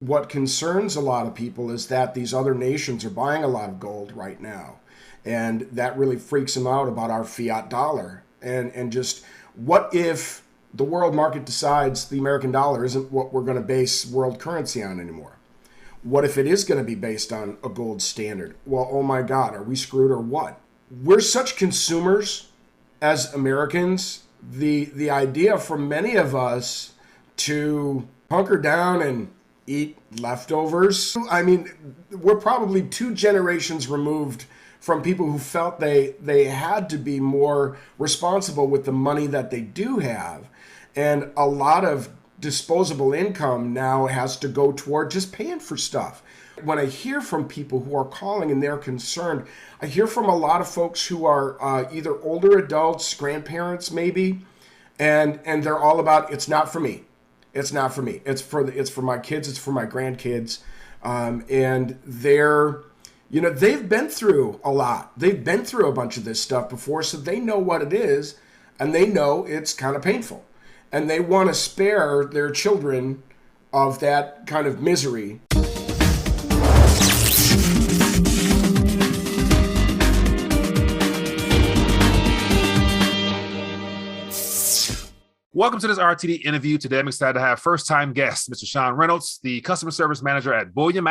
What concerns a lot of people is that these other nations are buying a lot of gold right now. And that really freaks them out about our fiat dollar. And just what if the world market decides the American dollar isn't what we're going to base world currency on anymore? What if it is going to be based on a gold standard? Well, oh my God, are we screwed or what? We're such consumers as Americans. The idea for many of us to hunker down and eat leftovers. I mean, we're probably two generations removed from people who felt they had to be more responsible with the money that they do have. And a lot of disposable income now has to go toward just paying for stuff. When I hear from people who are calling and they're concerned, I hear from a lot of folks who are either older adults, grandparents maybe, and they're all about, it's not for me. It's not for me. It's for my kids. It's for my grandkids. And they've been through a lot. They've been through a bunch of this stuff before, so they know what it is, and they know it's kind of painful. And they want to spare their children of that kind of misery. Welcome to this RTD interview. Today, I'm excited to have first-time guest, Mr. Sean Reynolds, the customer service manager at Bullion,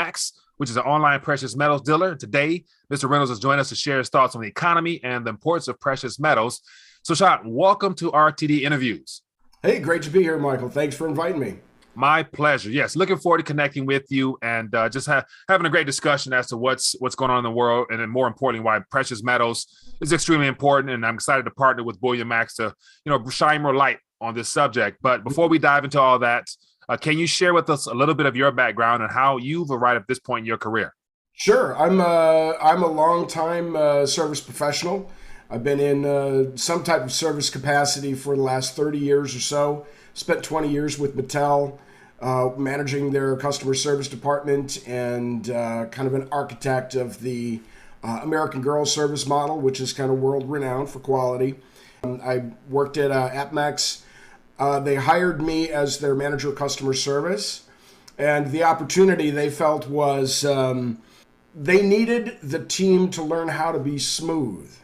which is an online precious metals dealer. Today, Mr. Reynolds has joined us to share his thoughts on the economy and the importance of precious metals. So, Sean, welcome to RTD interviews. Hey, great to be here, Michael. Thanks for inviting me. My pleasure. Yes, looking forward to connecting with you and just having a great discussion as to what's going on in the world, and then more importantly, why precious metals is extremely important. And I'm excited to partner with Bullion to shine more light on this subject. But before we dive into all that, can you share with us a little bit of your background and how you've arrived at this point in your career? Sure. I'm a long-time service professional. I've been in some type of service capacity for the last 30 years or so. Spent 20 years with Mattel, managing their customer service department and kind of an architect of the American Girl service model, which is kind of world-renowned for quality. I worked at AppMex. They hired me as their manager of customer service, and the opportunity they felt was they needed the team to learn how to be smooth.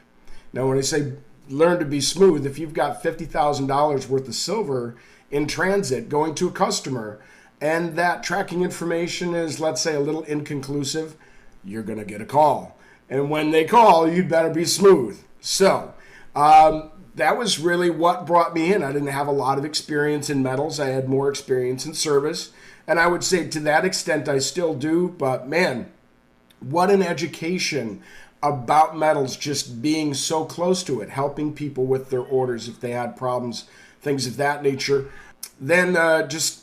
Now, when I say learn to be smooth, if you've got $50,000 worth of silver in transit going to a customer, and that tracking information is, let's say, a little inconclusive, you're going to get a call. And when they call, you'd better be smooth. So, that was really what brought me in. I didn't have a lot of experience in metals. I had more experience in service. And I would say to that extent, I still do. But man, what an education about metals, just being so close to it, helping people with their orders if they had problems, things of that nature. Then just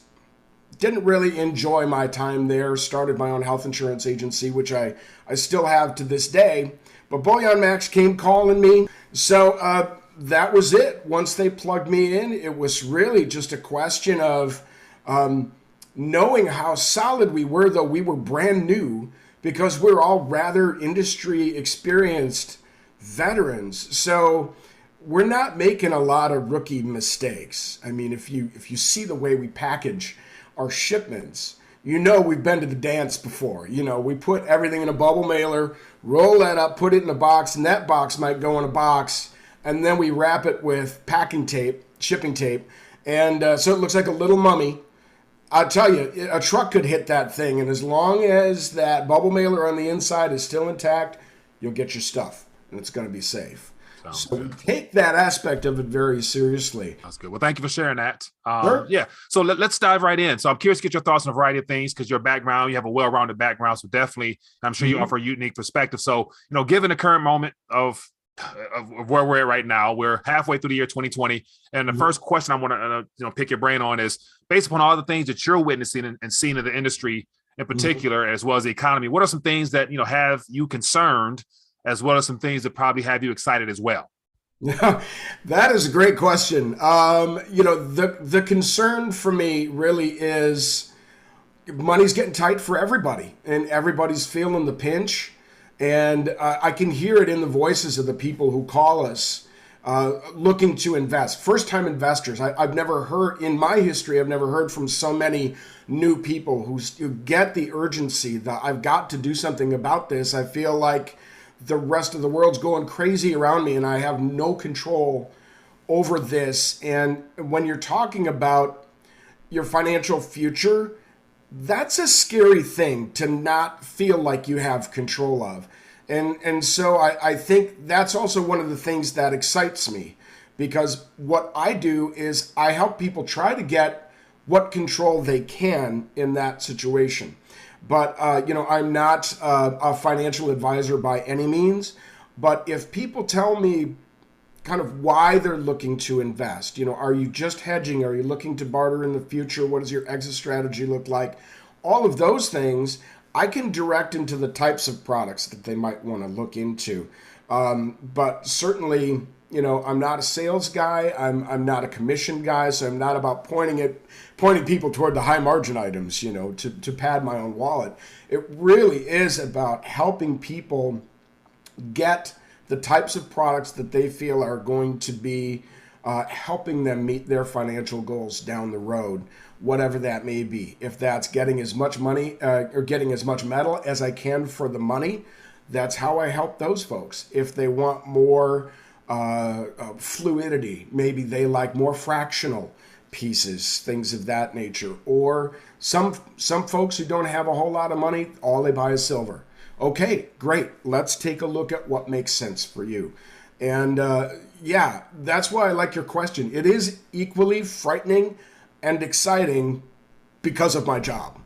didn't really enjoy my time there. Started my own health insurance agency, which I still have to this day. But Bullion came calling me. So that was it. Once they plugged me in, it was really just a question of knowing how solid we were, though we were brand new, because we're all rather industry experienced veterans. So we're not making a lot of rookie mistakes. I mean, if you see the way we package our shipments, we've been to the dance before. We put everything in a bubble mailer, roll that up, put it in a box, and that box might go in a box, and then we wrap it with packing tape, shipping tape, and so it looks like a little mummy. I'll tell you, a truck could hit that thing, and as long as that bubble mailer on the inside is still intact, you'll get your stuff, and it's going to be safe. So we take that aspect of it very seriously. That's good. Well, thank you for sharing that. Sure. Yeah. So let's dive right in. So I'm curious to get your thoughts on a variety of things, because your background, you have a well-rounded background. So definitely, I'm sure you offer a unique perspective. So, given the current moment of where we're at right now, we're halfway through the year 2020. And the first question I want to pick your brain on is, based upon all the things that you're witnessing and seeing in the industry in particular, as well as the economy, what are some things that, have you concerned, as well as some things that probably have you excited as well? That is a great question. The concern for me really is money's getting tight for everybody, and everybody's feeling the pinch. And I can hear it in the voices of the people who call us looking to invest. First-time investors. I've never heard, in my history, I've never heard from so many new people who get the urgency that I've got to do something about this. I feel like the rest of the world's going crazy around me and I have no control over this. And when you're talking about your financial future, that's a scary thing to not feel like you have control of. And so I think that's also one of the things that excites me, because what I do is I help people try to get what control they can in that situation. But, I'm not a financial advisor by any means. But if people tell me kind of why they're looking to invest, are you just hedging? Are you looking to barter in the future? What does your exit strategy look like? All of those things I can direct into the types of products that they might want to look into. But certainly, I'm not a sales guy. I'm not a commission guy. So I'm not about pointing people toward the high margin items, to pad my own wallet. It really is about helping people get the types of products that they feel are going to be helping them meet their financial goals down the road, whatever that may be. If that's getting as much money or getting as much metal as I can for the money, that's how I help those folks. If they want more fluidity, maybe they like more fractional pieces, things of that nature. Or some folks who don't have a whole lot of money, all they buy is silver. Okay, great. Let's take a look at what makes sense for you. And that's why I like your question. It is equally frightening and exciting because of my job.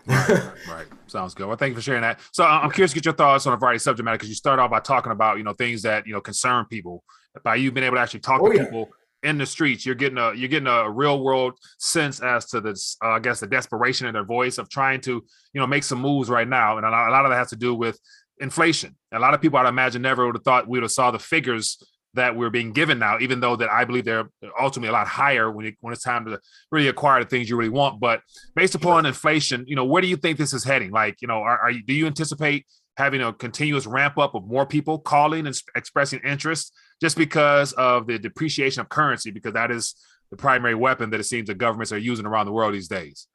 Right. Sounds good. Well, thank you for sharing that. So I'm curious to get your thoughts on a variety of subject matter, because you start off by talking about, things that, concern people. By you being able to actually talk to people in the streets, you're getting a real world sense as to this, I guess, the desperation in their voice of trying to, make some moves right now. And a lot of that has to do with inflation. A lot of people, I'd imagine, never would have thought we would have saw the figures that we're being given now, even though that I believe they're ultimately a lot higher when it's time to really acquire the things you really want. But based upon inflation, where do you think this is heading? Like, do you anticipate having a continuous ramp up of more people calling and expressing interest just because of the depreciation of currency, because that is the primary weapon that it seems the governments are using around the world these days?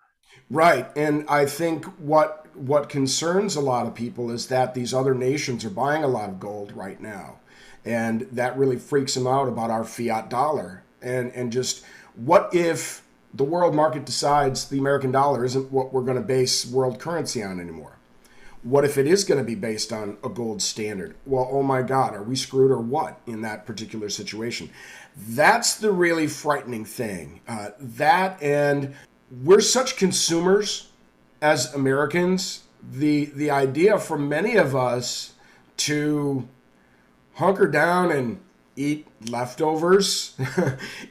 Right. And I think what concerns a lot of people is that these other nations are buying a lot of gold right now. And that really freaks them out about our fiat dollar. And just, what if the world market decides the American dollar isn't what we're going to base world currency on anymore? What if it is going to be based on a gold standard? Well, oh my God, are we screwed or what in that particular situation? That's the really frightening thing. That, and we're such consumers as Americans. The idea for many of us to hunker down and eat leftovers,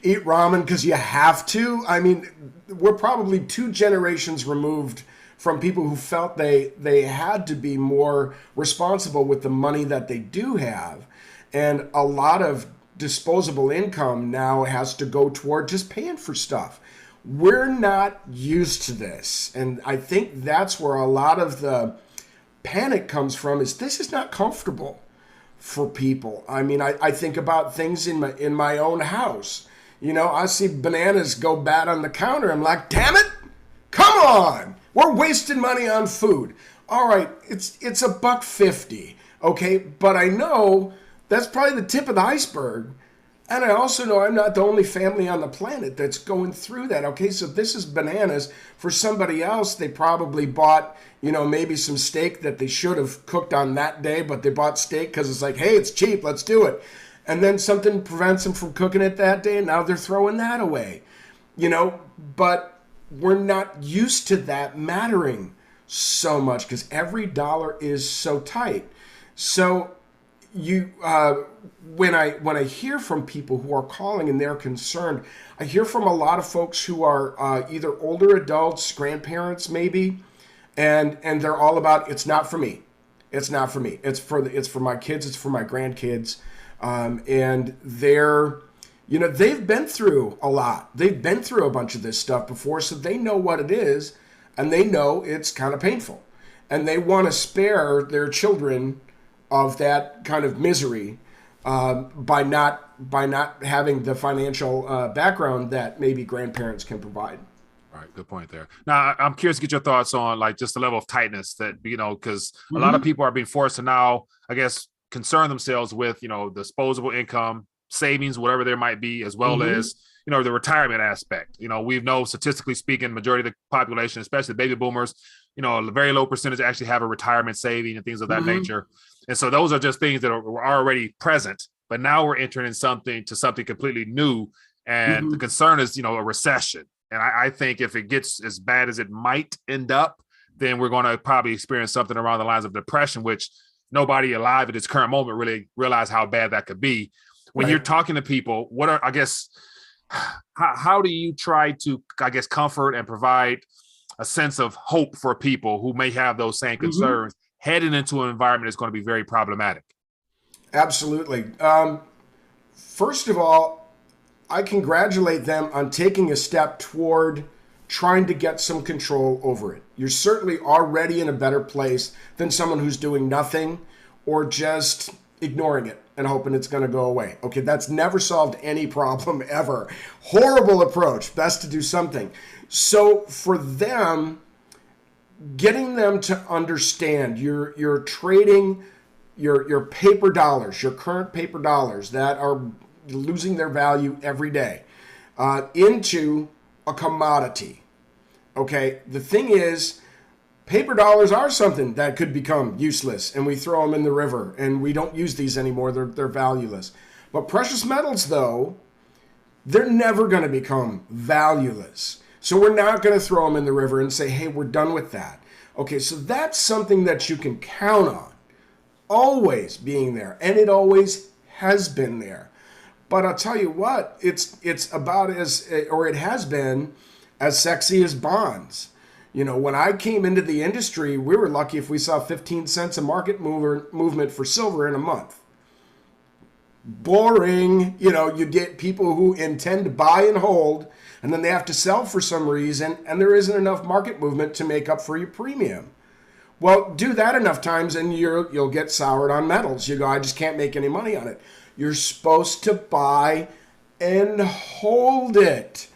eat ramen because you have to. I mean, we're probably 2 generations removed from people who felt they had to be more responsible with the money that they do have. And a lot of disposable income now has to go toward just paying for stuff. We're not used to this. And I think that's where a lot of the panic comes from, is this is not comfortable for people. I mean, I think about things in my own house. I see bananas go bad on the counter. I'm like, damn it, come on. We're wasting money on food. All right, it's $1.50, okay? But I know that's probably the tip of the iceberg. And I also know I'm not the only family on the planet that's going through that, okay? So this is bananas. For somebody else, they probably bought, maybe some steak that they should have cooked on that day, but they bought steak because it's like, hey, it's cheap, let's do it. And then something prevents them from cooking it that day, and now they're throwing that away. But we're not used to that mattering so much because every dollar is so tight. So when I hear from people who are calling and they're concerned, I hear from a lot of folks who are either older adults, grandparents maybe, and they're all about, it's not for me. It's not for me. It's for my kids. It's for my grandkids. And they've been through a lot. They've been through a bunch of this stuff before, so they know what it is, and they know it's kind of painful. And they want to spare their children of that kind of misery. by not having the financial background that maybe grandparents can provide. All right, good point there. Now, I'm curious to get your thoughts on like just the level of tightness that, because a lot of Hmm. people are being forced to now, I guess, concern themselves with, disposable income, savings, whatever there might be, as well Hmm. as, the retirement aspect. We know statistically speaking, majority of the population, especially the baby boomers, a very low percentage actually have a retirement saving and things of that Hmm. nature. And so those are just things that were already present, but now we're entering in something completely new. And the Hmm. concern is, a recession. And I think if it gets as bad as it might end up, then we're going to probably experience something around the lines of depression, which nobody alive at this current moment really realize how bad that could be. When you're Right. talking to people, what are, I guess, how do you try to, I guess, comfort and provide a sense of hope for people who may have those same Hmm. concerns heading into an environment that's going to be very problematic? Absolutely. First of all, I congratulate them on taking a step toward trying to get some control over it. You're certainly already in a better place than someone who's doing nothing or just ignoring it and hoping it's going to go away. Okay, that's never solved any problem ever. Horrible approach. Best to do something. So for them, getting them to understand you're trading your paper dollars, your current paper dollars that are losing their value every day, into a commodity. Okay, the thing is, paper dollars are something that could become useless, and we throw them in the river, and we don't use these anymore. They're valueless. But precious metals, though, they're never going to become valueless. So we're not going to throw them in the river and say, hey, we're done with that. Okay, so that's something that you can count on always being there, and it always has been there. But I'll tell you what, it's about as, or it has been, as sexy as bonds. When I came into the industry, we were lucky if we saw 15 cents a market movement for silver in a month. Boring. You get people who intend to buy and hold, and then they have to sell for some reason, and there isn't enough market movement to make up for your premium. Well, do that enough times and you'll get soured on metals. You go, I just can't make any money on it. You're supposed to buy and hold it.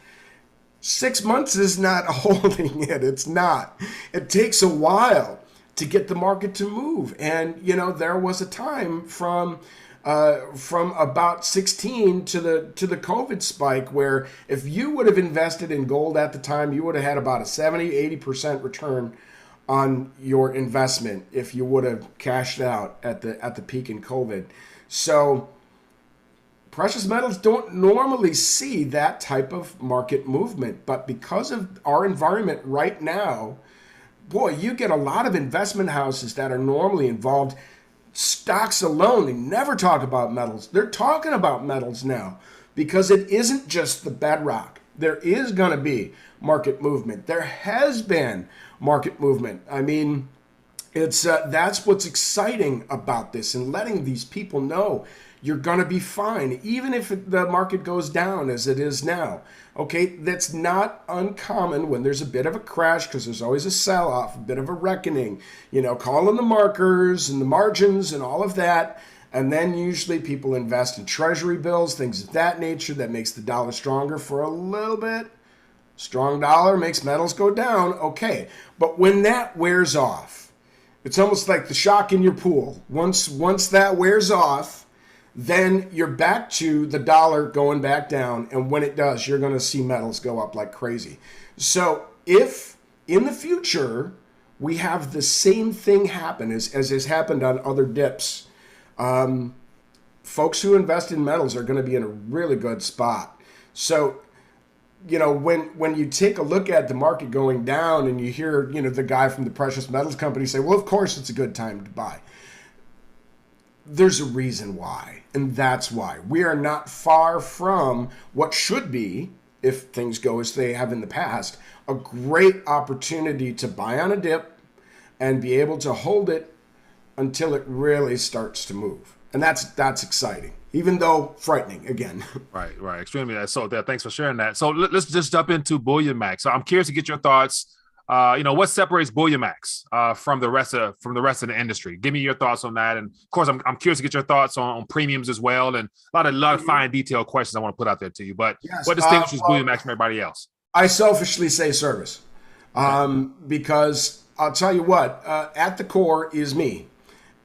6 months is not holding it. It's not. It takes a while to get the market to move. And there was a time from about 16 to the COVID spike where if you would have invested in gold at the time, you would have had about a 70-80% return on your investment if you would have cashed out at the peak in COVID. So precious metals don't normally see that type of market movement, but because of our environment right now, boy, you get a lot of investment houses that are normally involved. Stocks alone, they never talk about metals. They're talking about metals now because it isn't just the bedrock. There is going to be market movement. There has been market movement. I mean, it's that's what's exciting about this and letting these people know you're going to be fine, even if the market goes down as it is now. Okay, that's not uncommon when there's a bit of a crash because there's always a sell-off, a bit of a reckoning, calling the markers and the margins and all of that. And then usually people invest in treasury bills, things of that nature that makes the dollar stronger for a little bit. Strong dollar makes metals go down. Okay, but when that wears off, it's almost like the shock in your pool. Once that wears off, then you're back to the dollar going back down. And when it does, you're going to see metals go up like crazy. So if in the future we have the same thing happen as has happened on other dips, folks who invest in metals are going to be in a really good spot. So when you take a look at the market going down and you hear, the guy from the precious metals company say, well, of course it's a good time to buy. There's a reason why, and that's why. We are not far from what should be, if things go as they have in the past, a great opportunity to buy on a dip and be able to hold it until it really starts to move. And that's exciting, even though frightening again. Right. Extremely. So thanks for sharing that. So let's just jump into Bullion Max. So I'm curious to get your thoughts What separates Bullion from the rest of the industry? Give me your thoughts on that, and of course, I'm curious to get your thoughts on premiums as well, and a lot of fine detailed questions I want to put out there to you. But Yes. what distinguishes Bullion from everybody else? I selfishly say service, Okay. because I'll tell you what, at the core is me.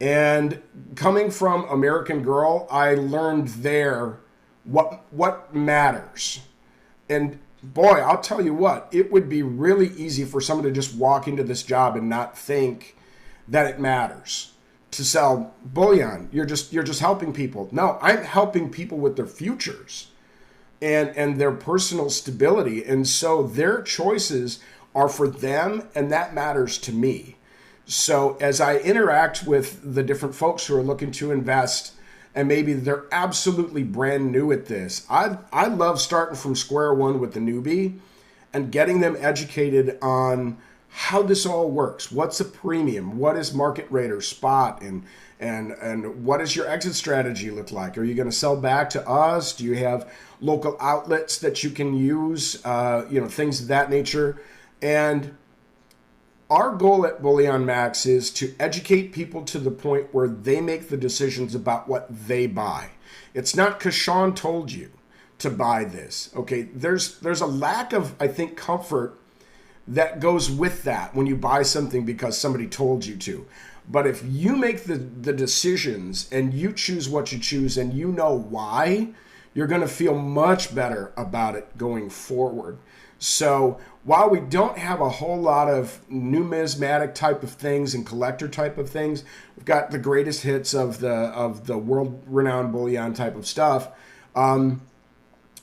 And coming from American Girl, I learned there what matters. And boy, I'll tell you what, it would be really easy for someone to just walk into this job and not think that it matters to sell bullion. You're just helping people. No, I'm helping people with their futures and their personal stability. And so their choices are for them, and that matters to me. So as I interact with the different folks who are looking to invest, and maybe they're absolutely brand new at this, I love starting from square one with the newbie and getting them educated on how this all works. What's a premium? What is market rate or spot? And what does your exit strategy look like? Are you going to sell back to us? Do you have local outlets that you can use? Things of that nature. And our goal at Bullion Max is to educate people to the point where they make the decisions about what they buy. It's not because Sean told you to buy this. Okay, there's a lack of, I think, comfort that goes with that when you buy something because somebody told you to. But if you make the decisions and you choose what you choose and you know why, you're going to feel much better about it going forward. So while we don't have a whole lot of numismatic type of things and collector type of things, we've got the greatest hits of the world-renowned bullion type of stuff.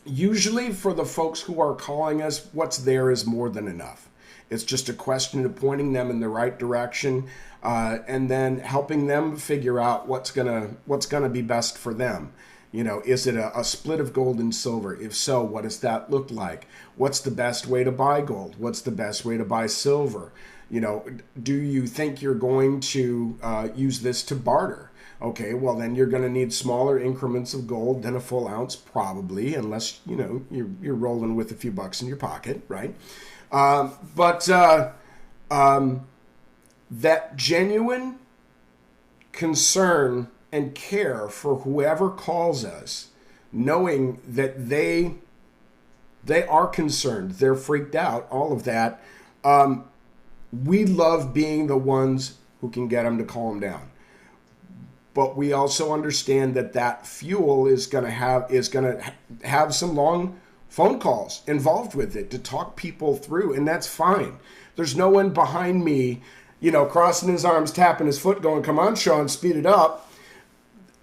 Usually for the folks who are calling us, what's there is more than enough. It's just a question of pointing them in the right direction, and then helping them figure out what's gonna be best for them. Is it a split of gold and silver? If so, what does that look like? What's the best way to buy gold? What's the best way to buy silver? Do you think you're going to use this to barter? Okay, well then you're going to need smaller increments of gold than a full ounce, probably, unless you're rolling with a few bucks in your pocket, right? But that genuine concern and care for whoever calls us, knowing that they are concerned, they're freaked out, all of that. We love being the ones who can get them to calm down. But we also understand that fuel is going to have some long phone calls involved with it to talk people through, and that's fine. There's no one behind me, crossing his arms, tapping his foot, going, "Come on, Sean, speed it up."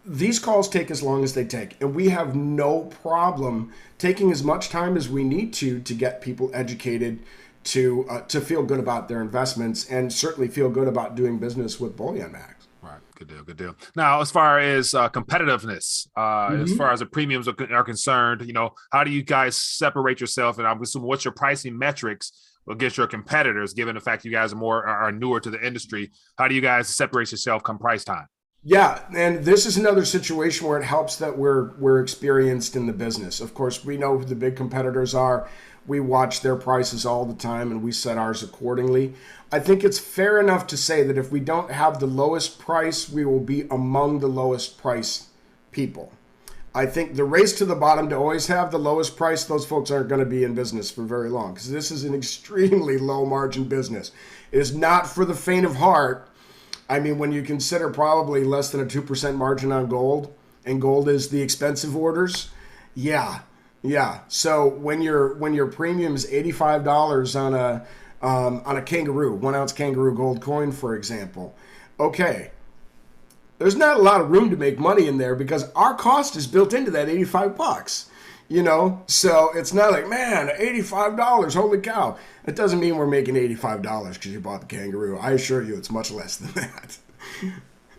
These calls take as long as they take, and we have no problem taking as much time as we need to get people educated to feel good about their investments and certainly feel good about doing business with Bullion Max. Right. Good deal. Good deal. Now, as far as competitiveness, as far as the premiums are concerned, how do you guys separate yourself? And I'm assuming what's your pricing metrics against your competitors, given the fact you guys are newer to the industry? How do you guys separate yourself come price time? Yeah, and this is another situation where it helps that we're experienced in the business. Of course, we know who the big competitors are. We watch their prices all the time, and we set ours accordingly. I think it's fair enough to say that if we don't have the lowest price, we will be among the lowest price people. I think the race to the bottom to always have the lowest price, those folks aren't going to be in business for very long, because this is an extremely low margin business. It is not for the faint of heart. I mean, when you consider probably less than a 2% margin on gold, and gold is the expensive orders, yeah. So when your premium is $85 on a kangaroo, 1 ounce kangaroo gold coin, for example, okay, there's not a lot of room to make money in there because our cost is built into that $85. So it's not like, man, $85, holy cow. It doesn't mean we're making $85 because you bought the kangaroo. I assure you it's much less than that.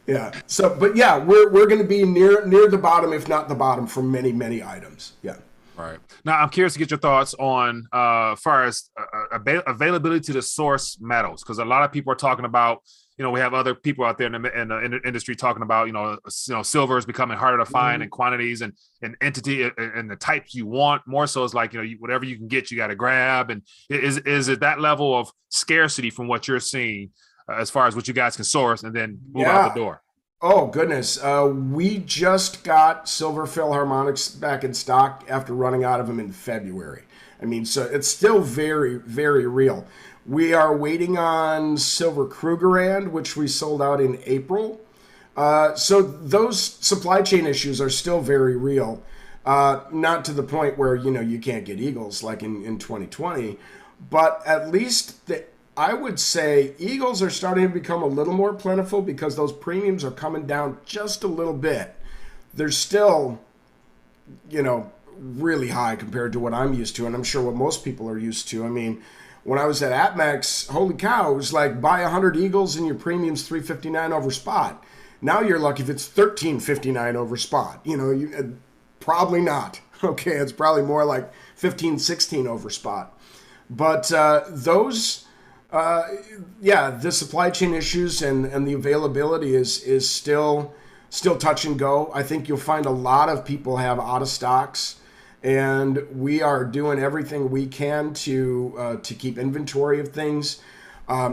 Yeah. So, but yeah, we're going to be near the bottom, if not the bottom, for many, many items. Yeah. Right. Now, I'm curious to get your thoughts on far as availability to the source metals, because a lot of people are talking about, we have other people out there in the industry talking about, silver is becoming harder to find Mhm. in quantities and entity and the types you want. More so is like, whatever you can get, you got to grab. And is it that level of scarcity from what you're seeing as far as what you guys can source and then move out the Yeah. door? Oh goodness, we just got silver Philharmonics back in stock after running out of them in February. I mean, so it's still very, very real. We are waiting on silver Krugerrand, which we sold out in April. So those supply chain issues are still very real. Not to the point where you can't get Eagles like in 2020, but at least I would say Eagles are starting to become a little more plentiful because those premiums are coming down just a little bit. They're still, really high compared to what I'm used to, and I'm sure what most people are used to. I mean, when I was at APMEX, holy cow, it was like buy 100 Eagles and your premium's 359 over spot. Now you're lucky if it's 1359 over spot. Probably not. Okay, it's probably more like 1516 over spot. But the supply chain issues and the availability is still touch and go. I think you'll find a lot of people have out of stocks, and we are doing everything we can to keep inventory of things.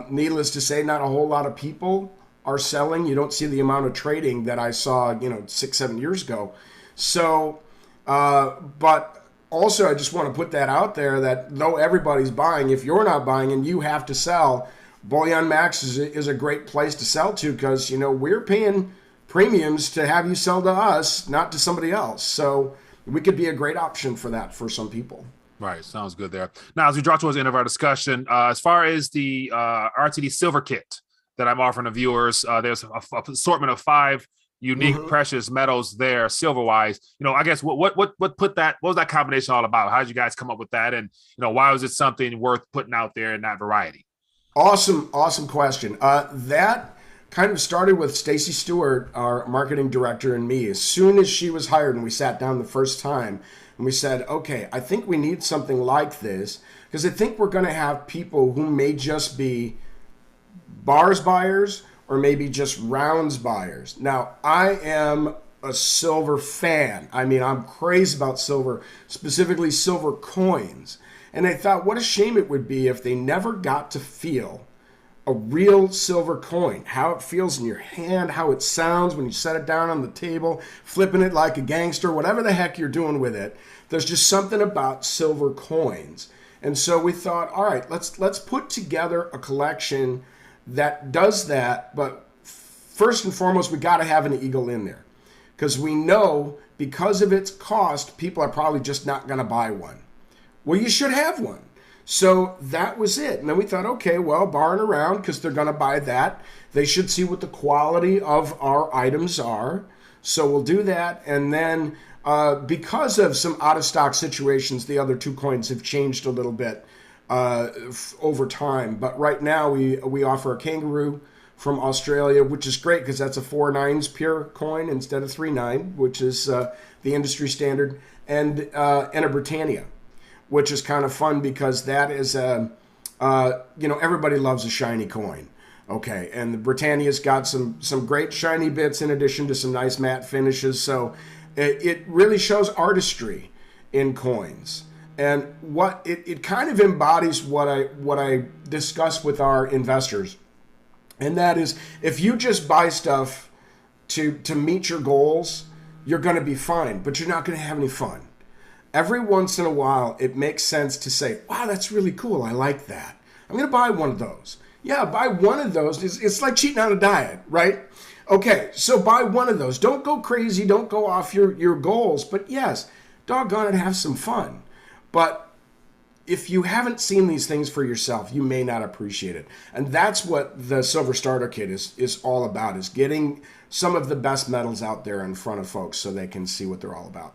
Needless to say, not a whole lot of people are selling. You don't see the amount of trading that I saw, 6-7 years ago. So, but also I just want to put that out there that though everybody's buying, if you're not buying and you have to sell, Bullion Max is a great place to sell to because, we're paying premiums to have you sell to us, not to somebody else. So we could be a great option for that for some people. Right. Sounds good there. Now, as we draw towards the end of our discussion, as far as the RTD silver kit that I'm offering to viewers, there's a assortment of 5 unique Mm-hmm. precious metals there, silver wise. I guess what put that, what was that combination all about? How did you guys come up with that? And, why was it something worth putting out there in that variety? Awesome question. That kind of started with Stacy Stewart, our marketing director, and me. As soon as she was hired and we sat down the first time and we said, okay, I think we need something like this because I think we're going to have people who may just be bars buyers or maybe just rounds buyers. Now, I am a silver fan. I mean, I'm crazy about silver, specifically silver coins. And I thought, what a shame it would be if they never got to feel a real silver coin, how it feels in your hand, how it sounds when you set it down on the table, flipping it like a gangster, whatever the heck you're doing with it. There's just something about silver coins. And so we thought, all right, let's put together a collection that does that, but first and foremost, we got to have an eagle in there because we know because of its cost, people are probably just not going to buy one. Well, you should have one. So that was it. And then we thought, okay, well, barring around because they're going to buy that. They should see what the quality of our items are. So we'll do that. And then because of some out-of-stock situations, the other 2 coins have changed a little bit over time. But right now we offer a kangaroo from Australia, which is great because that's a 4 nines pure coin instead of 3 9, which is the industry standard, and a Britannia, which is kind of fun because that is everybody loves a shiny coin. Okay, and the Britannia's got some great shiny bits in addition to some nice matte finishes. So it really shows artistry in coins. And what it kind of embodies what I discuss with our investors. And that is if you just buy stuff to meet your goals, you're going to be fine, but you're not going to have any fun. Every once in a while, it makes sense to say, wow, that's really cool. I like that. I'm going to buy one of those. Yeah, buy one of those. It's like cheating on a diet, right? Okay, so buy one of those. Don't go crazy. Don't go off your goals. But yes, doggone it, have some fun. But if you haven't seen these things for yourself, you may not appreciate it. And that's what the Silver Starter Kit is all about, is getting some of the best metals out there in front of folks so they can see what they're all about.